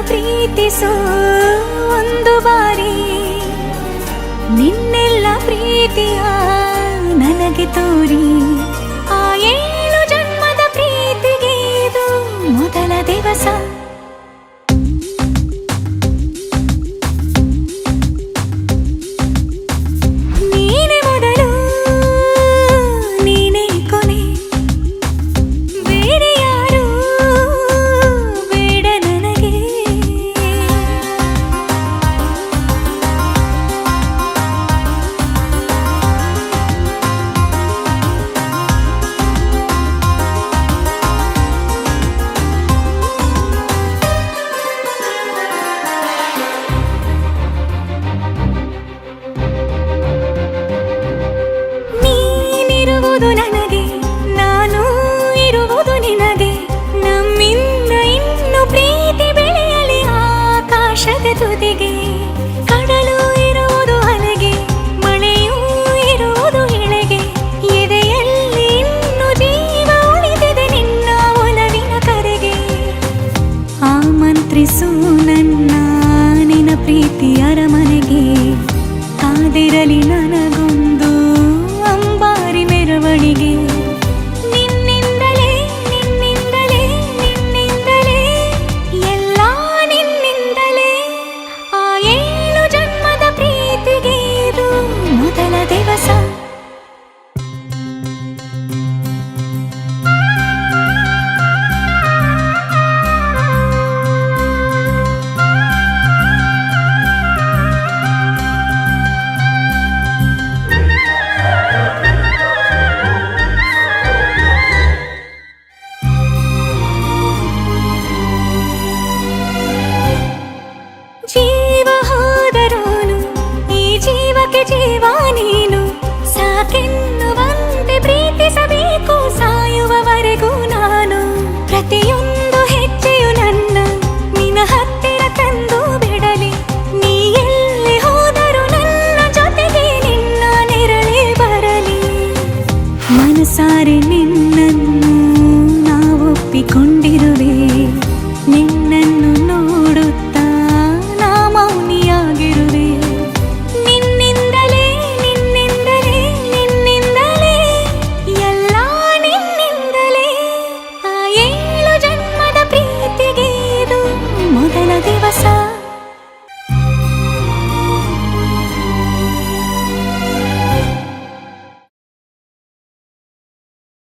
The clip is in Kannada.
ಪ್ರೀತಿಸೋ ಒಂದು ಬಾರಿ, ನಿನ್ನೆಲ್ಲ ಪ್ರೀತಿಯ ನನಗೆ ತೋರಿ. ಆ 7 ಜನ್ಮದ ಪ್ರೀತಿಗೆ ಇದು ಮೊದಲ ದಿವಸ. ನೀನೇ ಮೊದಲು ನೀನೇ ಕೊನೆ, ಬೇರೆ ಯಾರು ಬೇಡ ನನಗೆ. ನೀನಿರುವುದು ನನಗೆ, ನಾನು ಇರುವುದು ನಿನಗೆ. ನಮ್ಮಿಂದ ಇನ್ನು ಪ್ರೀತಿ ಬೆಳೆಯಲಿ ಆಕಾಶದ ತುದಿಗೆ. ಕಡಲು ಇರುವುದು ಅಲೆಗೆ, ಮಳೆಯೂ ಇರುವುದು ಎಳೆಗೆ. ಎದೆಯಲ್ಲಿ ಇನ್ನು ಜೀವ ಉಳಿದಿದೆ ನಿನ್ನ ಒಲವಿನ ಕರೆಗೆ. ಆಮಂತ್ರಿಸು ನನ್ನ ನಿನ್ನ ಪ್ರೀತಿ ಅರಮನೆಗೆ. ಕಾದಿರಲಿ ನನಗೊಂದು ಅಂಬಾರಿ ಮೆರವಣಿಗೆ. ನಿನ್ನಿಂದಲೇ ನಿನ್ನಿಂದಲೇ ನಿನ್ನಿಂದಲೇ ಎಲ್ಲ ನಿನ್ನಿಂದಲೇ. ಆ 7 ಜನ್ಮದ ಪ್ರೀತಿಗೆ ಇದು ಮೊದಲ ದಿವಸ. ಜೀವ ಹೋದರೋನು ಈ ಜೀವಕ್ಕೆ ಜೀವ ನೀನು. ಸಾಕೆನ್ನುವಂತೆ ಪ್ರೀತಿಸಬೇಕು ಸಾಯುವವರೆಗೂ ನಾನು. ಪ್ರತಿಯೊಂದು ಹೆಜ್ಜೆಯು ನನ್ನ ನಿನ್ನ ಹತ್ತಿರ ತಂದು ಬಿಡಲಿ. ನೀ ಎಲ್ಲಿ ಹೋದರೂ ನನ್ನ ಜೊತೆಗೆ ನಿನ್ನ ನೆರಳೇ ಬರಲಿ. ಮನಸಾರೆ ನಿನ್ನನ್ನು ನಾವು ಒಪ್ಪಿಕೊಂಡಿರುವೆ. ನಿನ್ನನ್ನು